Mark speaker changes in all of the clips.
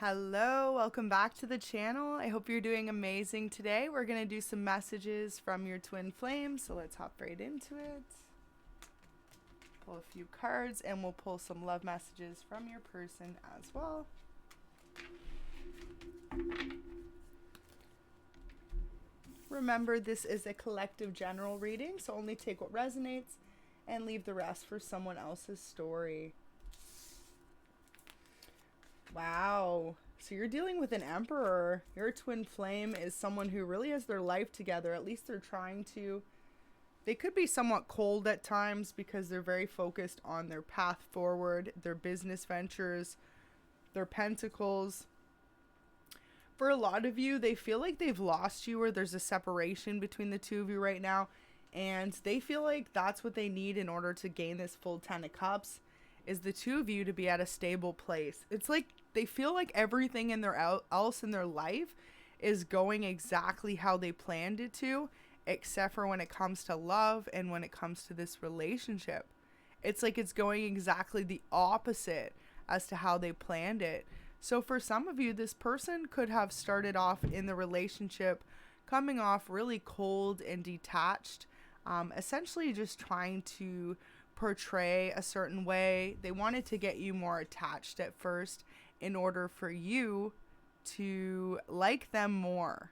Speaker 1: Hello, welcome back to the channel. I hope you're doing amazing today. We're going to do some messages from your twin flame, so let's hop right into it. Pull a few cards and we'll pull some love messages from your person as well. Remember, this is a collective general reading, so only take what resonates and leave the rest for someone else's story. Wow. So you're dealing with an emperor. Your twin flame is someone who really has their life together. At least they're trying to. They could be somewhat cold at times because they're very focused on their path forward, their business ventures, their pentacles. For a lot of you, they feel like they've lost you or there's a separation between the two of you right now. And they feel like that's what they need in order to gain this full 10 of Cups, is the two of you to be at a stable place. It's like they feel like everything in their else in their life is going exactly how they planned it to, except for when it comes to love and when it comes to this relationship. It's like it's going exactly the opposite as to how they planned it. So for some of you, this person could have started off in the relationship coming off really cold and detached, essentially just trying to portray a certain way. They wanted to get you more attached at first in order for you to like them more.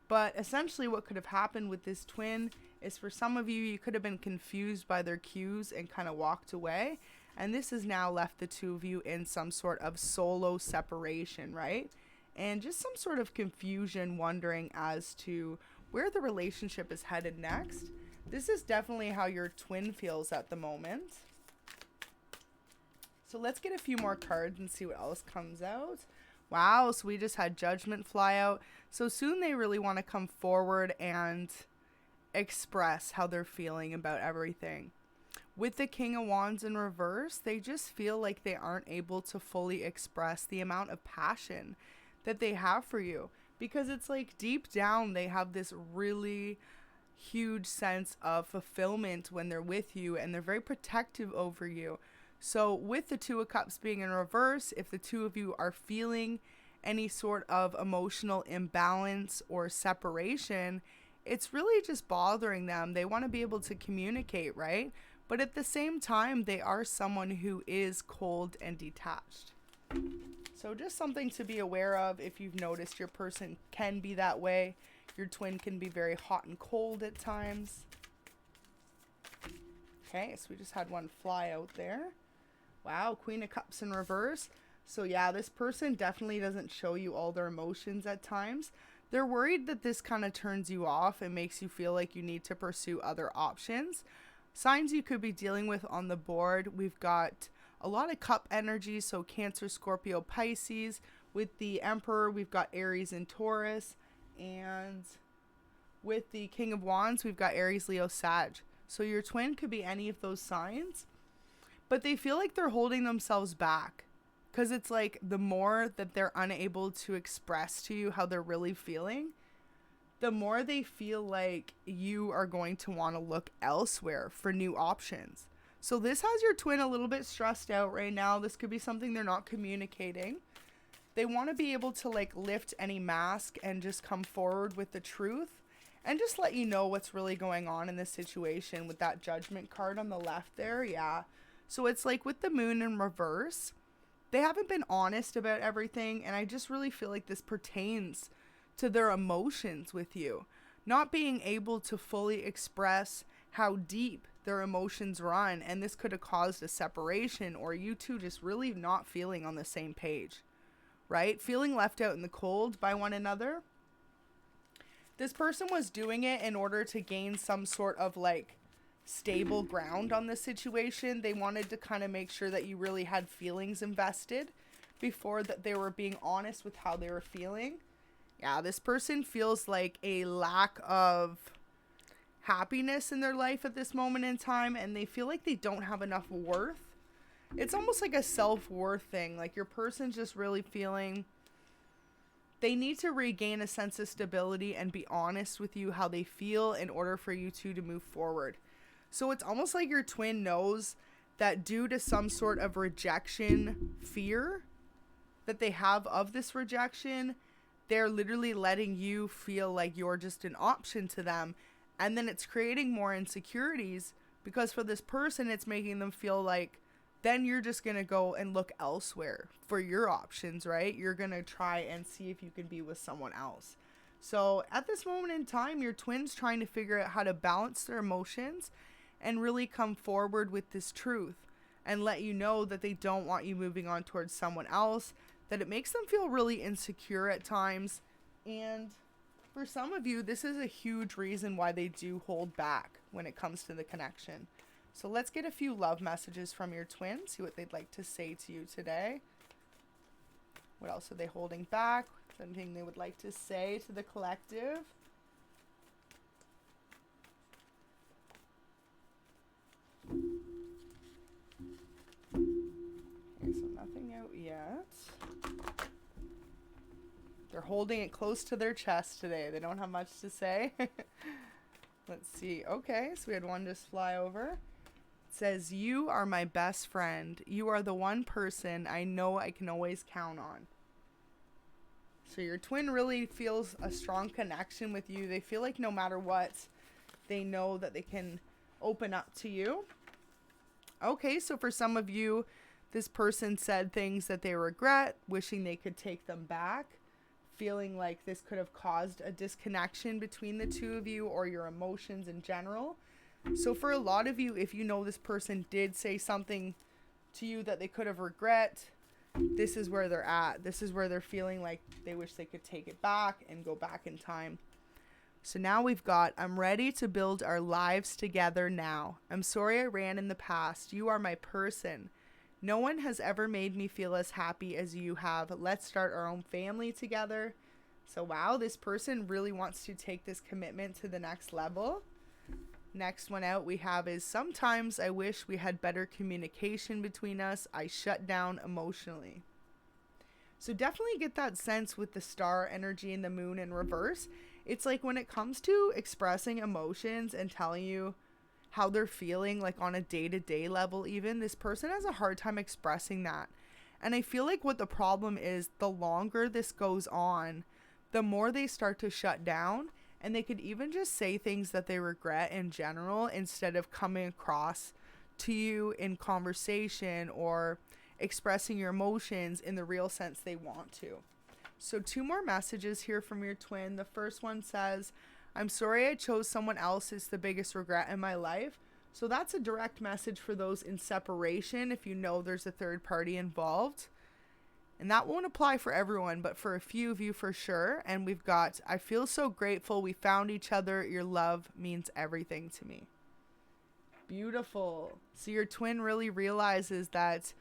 Speaker 1: But essentially what could have happened with this twin is, for some of you, you could have been confused by their cues and kind of walked away. And this has now left the two of you in some sort of solo separation, right? And just some sort of confusion, wondering as to where the relationship is headed next. This is definitely how your twin feels at the moment. So let's get a few more cards and see what else comes out. Wow, so we just had Judgment fly out. So soon they really want to come forward and express how they're feeling about everything. With the King of Wands in reverse, they just feel like they aren't able to fully express the amount of passion that they have for you. Because it's like deep down they have this really huge sense of fulfillment when they're with you, and they're very protective over you. So with the Two of Cups being in reverse, if the two of you are feeling any sort of emotional imbalance or separation, it's really just bothering them. They want to be able to communicate, right? But at the same time, they are someone who is cold and detached. So just something to be aware of if you've noticed your person can be that way. Your twin can be very hot and cold at times. Okay, so we just had one fly out there. Wow, Queen of Cups in reverse. So yeah, this person definitely doesn't show you all their emotions at times. They're worried that this kind of turns you off and makes you feel like you need to pursue other options. Signs you could be dealing with on the board, we've got a lot of cup energy, so Cancer, Scorpio, Pisces. With the Emperor, we've got Aries and Taurus. And with the King of Wands, we've got Aries, Leo, Sag. So your twin could be any of those signs. But they feel like they're holding themselves back. Because it's like the more that they're unable to express to you how they're really feeling, the more they feel like you are going to want to look elsewhere for new options. So this has your twin a little bit stressed out right now. This could be something they're not communicating. They want to be able to like lift any mask and just come forward with the truth and just let you know what's really going on in this situation. With that Judgment card on the left there, yeah. So it's like with the Moon in reverse, they haven't been honest about everything, and I just really feel like this pertains to their emotions with you. Not being able to fully express how deep their emotions run, and this could have caused a separation or you two just really not feeling on the same page. Right? Feeling left out in the cold by one another. This person was doing it in order to gain some sort of like stable ground on the situation. They wanted to kind of make sure that you really had feelings invested before that they were being honest with how they were feeling. Yeah, this person feels like a lack of happiness in their life at this moment in time, and they feel like they don't have enough worth. It's almost like a self-worth thing. Like your person's just really feeling they need to regain a sense of stability and be honest with you how they feel in order for you two to move forward. So it's almost like your twin knows that due to some sort of rejection fear, that they have of this rejection, they're literally letting you feel like you're just an option to them. And then it's creating more insecurities, because for this person, it's making them feel like then you're just going to go and look elsewhere for your options, right? You're going to try and see if you can be with someone else. So at this moment in time, your twin's trying to figure out how to balance their emotions and really come forward with this truth and let you know that they don't want you moving on towards someone else, that it makes them feel really insecure at times. And for some of you, this is a huge reason why they do hold back when it comes to the connection. So let's get a few love messages from your twin, see what they'd like to say to you today. What else are they holding back? Something they would like to say to the collective. Okay, so nothing out yet. They're holding it close to their chest today. They don't have much to say. Let's see. Okay, so we had one just fly over. It says, "You are my best friend. You are the one person I know I can always count on." So your twin really feels a strong connection with you. They feel like no matter what, they know that they can open up to you. Okay, so for some of you, this person said things that they regret, wishing they could take them back, feeling like this could have caused a disconnection between the two of you or your emotions in general. So for a lot of you, if you know this person did say something to you that they could have regret, this is where they're at. This is where they're feeling like they wish they could take it back and go back in time. So now we've got, "I'm ready to build our lives together now. I'm sorry I ran in the past. You are my person. No one has ever made me feel as happy as you have. Let's start our own family together." So wow, this person really wants to take this commitment to the next level. Next one out we have is, "Sometimes I wish we had better communication between us. I shut down emotionally." So definitely get that sense with the star energy and the moon in reverse. It's like when it comes to expressing emotions and telling you how they're feeling, like on a day-to-day level even, this person has a hard time expressing that. And I feel like what the problem is, the longer this goes on, the more they start to shut down. And they could even just say things that they regret in general instead of coming across to you in conversation or expressing your emotions in the real sense they want to. So 2 more messages here from your twin. The first one says, "I'm sorry I chose someone else. It's the biggest regret in my life." So that's a direct message for those in separation if you know there's a third party involved. And that won't apply for everyone, but for a few of you for sure. And we've got, "I feel so grateful we found each other. Your love means everything to me." Beautiful. So your twin really realizes that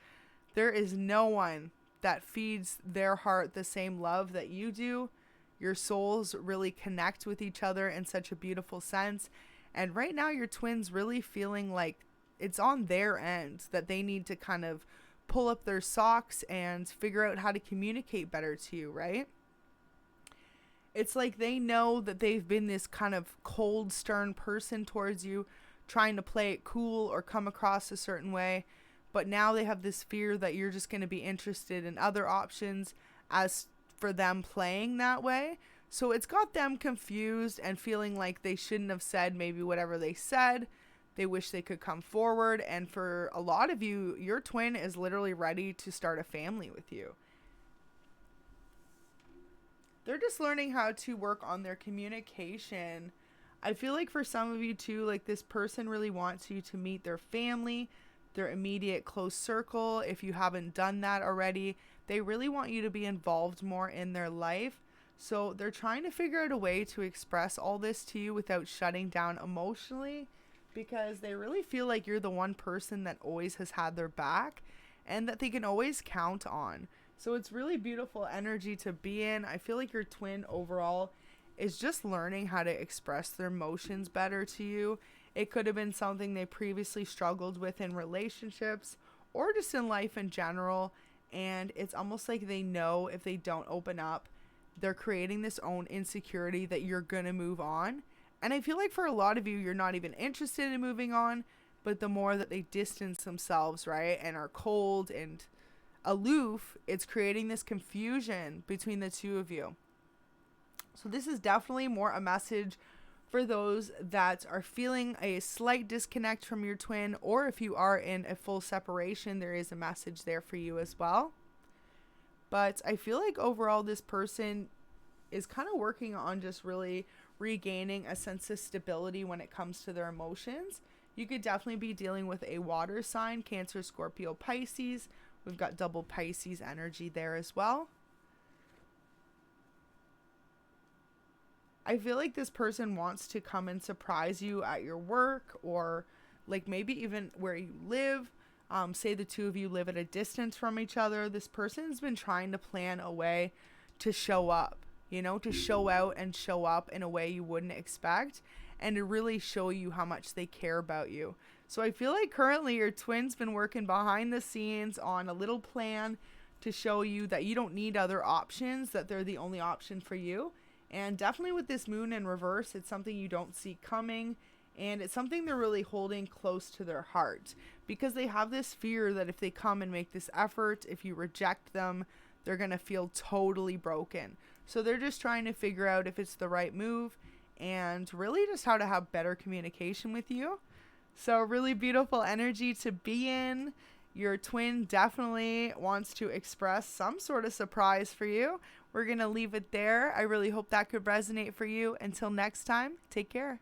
Speaker 1: there is no one that feeds their heart the same love that you do. Your souls really connect with each other in such a beautiful sense. And right now your twin's really feeling like it's on their end, that they need to kind of pull up their socks and figure out how to communicate better to you, right? It's like they know that they've been this kind of cold, stern person towards you, trying to play it cool or come across a certain way. But now they have this fear that you're just going to be interested in other options as for them playing that way. So it's got them confused and feeling like they shouldn't have said maybe whatever they said. They wish they could come forward. And for a lot of you, your twin is literally ready to start a family with you. They're just learning how to work on their communication. I feel like for some of you too, like this person really wants you to meet their family, their immediate close circle. If you haven't done that already, they really want you to be involved more in their life. So they're trying to figure out a way to express all this to you without shutting down emotionally, because they really feel like you're the one person that always has had their back and that they can always count on. So it's really beautiful energy to be in. I feel like your twin overall is just learning how to express their emotions better to you. It could have been something they previously struggled with in relationships or just in life in general. And it's almost like they know if they don't open up, they're creating this own insecurity that you're going to move on. And I feel like for a lot of you, you're not even interested in moving on, but the more that they distance themselves, right, and are cold and aloof, it's creating this confusion between the two of you. So this is definitely more a message for those that are feeling a slight disconnect from your twin, or if you are in a full separation, there is a message there for you as well. But I feel like overall this person is kind of working on just really regaining a sense of stability when it comes to their emotions. You could definitely be dealing with a water sign, Cancer, Scorpio, Pisces. We've got double Pisces energy there as well. I feel like this person wants to come and surprise you at your work, or like maybe even where you live. Say the two of you live at a distance from each other. This person's been trying to plan a way to show up, you know, to show out and show up in a way you wouldn't expect, and to really show you how much they care about you. So I feel like currently your twin's been working behind the scenes on a little plan to show you that you don't need other options, that they're the only option for you. And definitely with this moon in reverse, it's something you don't see coming, and it's something they're really holding close to their heart, because they have this fear that if they come and make this effort, if you reject them, they're going to feel totally broken. So they're just trying to figure out if it's the right move, and really just how to have better communication with you. So really beautiful energy to be in. Your twin definitely wants to express some sort of surprise for you. We're going to leave it there. I really hope that could resonate for you. Until next time, take care.